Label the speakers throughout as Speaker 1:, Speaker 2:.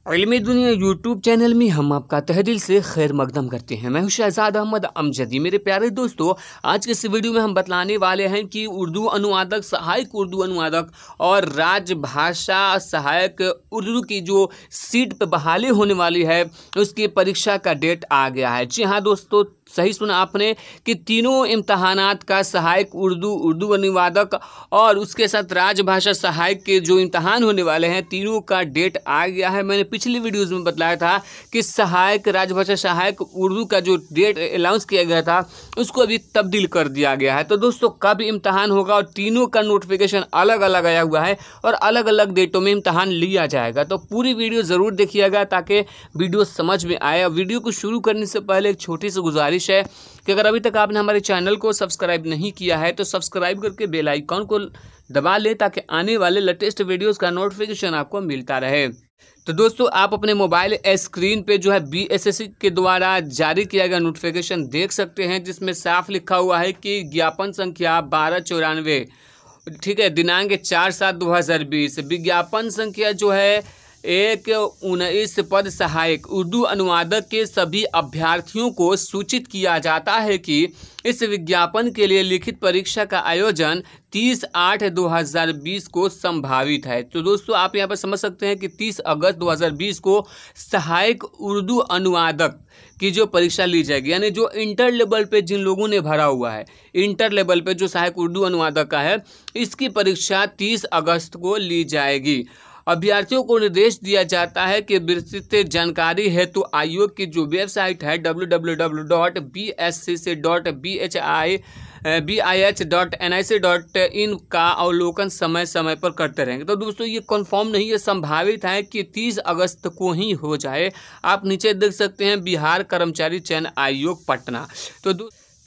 Speaker 1: इल्मी दुनिया YouTube channel में हम आपका तहे दिल से खैर मकदम करते हैं। मैं हूं शहजाद अहमद अमजदी। मेरे प्यारे दोस्तों, आज के इस वीडियो में हम बतलाने वाले हैं कि उर्दू अनुवादक, सहायक उर्दू अनुवादक और राजभाषा सहायक उर्दू की जो सीट पर बहाली होने वाली है उसकी परीक्षा का डेट आ गया है। जी हाँ दोस्तों, सही सुना आपने कि तीनों इम्तहानात का सहायक उर्दू अनुवादक और उसके साथ राजभाषा सहायक के जो इम्तहान होने वाले हैं तीनों का डेट आ गया है। मैंने पिछली वीडियोस में बताया था कि सहायक राजभाषा सहायक उर्दू का जो डेट अनाउंस किया गया था उसको अभी तब्दील कर दिया गया है। तो दोस्तों, कब इम्तहान होगा और तीनों का नोटिफिकेशन अलग अलग आया हुआ है और अलग अलग डेटों में इम्तहान लिया जाएगा। तो पूरी वीडियो ज़रूर देखिएगा ताकि वीडियो समझ में आए। और वीडियो को शुरू करने से पहले एक छोटी सी गुजारिश है कि अगर अभी तक आपने हमारे चैनल को सब्सक्राइब नहीं किया है तो सब्सक्राइब करके बेल आइकॉन को दबा लें ताकि आने वाले लेटेस्ट वीडियोस का नोटिफिकेशन आपको मिलता रहे। तो दोस्तों, आप अपने मोबाइल स्क्रीन पे जो है BSSC के द्वारा जारी किया गया नोटिफिकेशन देख सकते हैं, जिसमें साफ लिखा हुआ है कि ज्ञापन संख्या 1294, ठीक है, दिनांक 4/7/2020। विज्ञापन संख्या जो है 1/19 पद सहायक उर्दू अनुवादक के सभी अभ्यर्थियों को सूचित किया जाता है कि इस विज्ञापन के लिए लिखित परीक्षा का आयोजन 30/8/2020 को संभावित है। तो दोस्तों, आप यहां पर समझ सकते हैं कि 30 अगस्त 2020 को सहायक उर्दू अनुवादक की जो परीक्षा ली जाएगी, यानी जो इंटर लेवल पे जिन लोगों ने भरा हुआ है, इंटर लेवल पे जो सहायक उर्दू अनुवादक का है, इसकी परीक्षा 30 अगस्त को ली जाएगी। अभ्यर्थियों को निर्देश दिया जाता है कि विस्तृत जानकारी हेतु तो आयोग की जो वेबसाइट है www.bscc.bih.nic.in का अवलोकन समय समय पर करते रहेंगे। तो दोस्तों, ये कंफर्म नहीं है, संभावित है कि 30 अगस्त को ही हो जाए। आप नीचे देख सकते हैं बिहार कर्मचारी चयन आयोग पटना। तो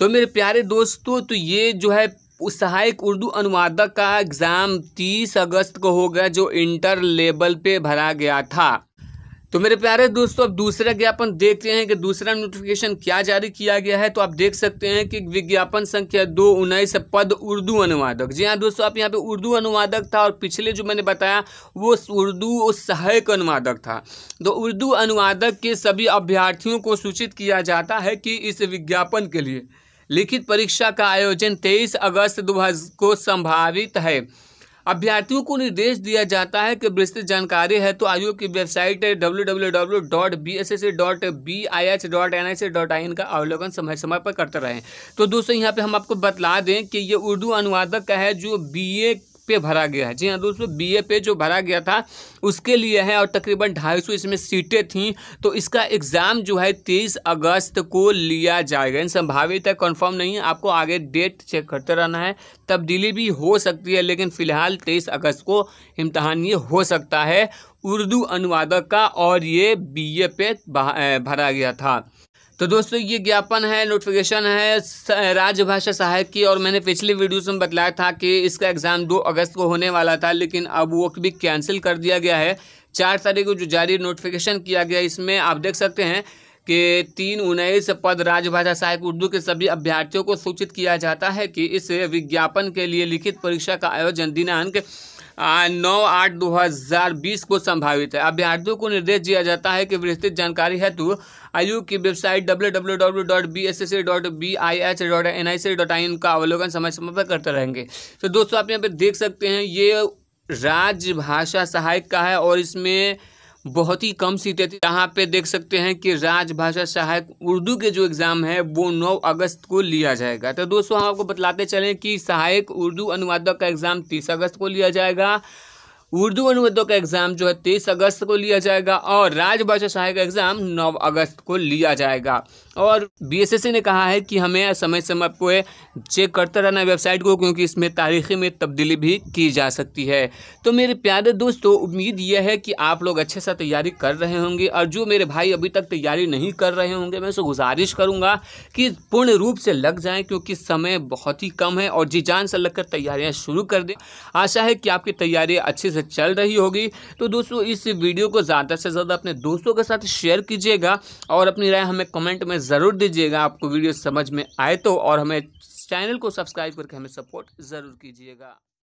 Speaker 1: मेरे प्यारे दोस्तों, तो ये जो है उस सहायक उर्दू अनुवादक का एग्ज़ाम 30 अगस्त को होगा जो इंटर लेवल पे भरा गया था। तो मेरे प्यारे दोस्तों, अब दूसरा ज्ञापन देखते हैं कि दूसरा नोटिफिकेशन क्या जारी किया गया है। तो आप देख सकते हैं कि विज्ञापन संख्या 2/19 पद उर्दू अनुवादक। जी हाँ दोस्तों, आप यहाँ पे उर्दू अनुवादक था और पिछले जो मैंने बताया वो उर्दू सहायक अनुवादक था। तो उर्दू अनुवादक के सभी अभ्यर्थियों को सूचित किया जाता है कि इस विज्ञापन के लिए लिखित परीक्षा का आयोजन 23 अगस्त 2020 को संभावित है। अभ्यर्थियों को निर्देश दिया जाता है कि विस्तृत जानकारी है तो आयोग की वेबसाइट www.bscc.bih.nic.in का अवलोकन समय समय पर करते रहें। तो दोस्तों, यहाँ पे हम आपको बतला दें कि ये उर्दू अनुवादक का है जो BA पे भरा गया है। जी हाँ दोस्तों, BA पे जो भरा गया था उसके लिए है और तकरीबन 250 इसमें सीटें थीं। तो इसका एग्ज़ाम जो है 23 अगस्त को लिया जाएगा। संभावित है, कंफर्म नहीं है, आपको आगे डेट चेक करते रहना है, तब्दीली भी हो सकती है, लेकिन फ़िलहाल 23 अगस्त को इम्तहान ये हो सकता है उर्दू अनुवादक का और ये BA पे भरा गया था। तो दोस्तों, ये ज्ञापन है, नोटिफिकेशन है राजभाषा सहायक की, और मैंने पिछली वीडियोस में बताया था कि इसका एग्ज़ाम 2 अगस्त को होने वाला था, लेकिन अब वो भी कैंसिल कर दिया गया है। 4 तारीख को जो जारी नोटिफिकेशन किया गया, इसमें आप देख सकते हैं कि 3/19 पद राजभाषा सहायक उर्दू के सभी अभ्यर्थियों को सूचित किया जाता है कि इस विज्ञापन के लिए लिखित परीक्षा का आयोजन दिनांक 9/8/2020 को संभावित है। अभ्यर्थियों को निर्देश दिया जाता है कि विस्तृत जानकारी हेतु आयोग की वेबसाइट www.bscc.bih.nic.in का अवलोकन समय समय पर करते रहेंगे। तो दोस्तों, आप यहाँ पे देख सकते हैं ये राजभाषा सहायक का है और इसमें बहुत ही कम सीटें थी। यहाँ पे देख सकते हैं कि राजभाषा सहायक उर्दू के जो एग्ज़ाम है वो 9 अगस्त को लिया जाएगा। तो दोस्तों, हम आपको बतलाते चलें कि सहायक उर्दू अनुवादक का एग्ज़ाम 30 अगस्त को लिया जाएगा, उर्दू अनुवादक का एग्ज़ाम जो है 23 अगस्त को लिया जाएगा और राजभाषा सहायक का एग्ज़ाम 9 अगस्त को लिया जाएगा। और BSSC ने कहा है कि हमें समय समय पर चेक करते रहना है वेबसाइट को, क्योंकि इसमें तारीख़ में तब्दीली भी की जा सकती है। तो मेरे प्यारे दोस्तों, उम्मीद यह है कि आप लोग अच्छे से तैयारी कर रहे होंगे, और जो मेरे भाई अभी तक तैयारी नहीं कर रहे होंगे मैं उसे गुजारिश करूँगा कि पूर्ण रूप से लग जाएँ, क्योंकि समय बहुत ही कम है, और जी जान से लगकर तैयारियाँ शुरू कर दें। आशा है कि आपकी तैयारी अच्छे से चल रही होगी। तो दोस्तों, इस वीडियो को ज़्यादा से ज़्यादा अपने दोस्तों के साथ शेयर कीजिएगा और अपनी राय हमें कमेंट में ज़रूर दीजिएगा आपको वीडियो समझ में आए तो, और हमें चैनल को सब्सक्राइब करके हमें सपोर्ट ज़रूर कीजिएगा।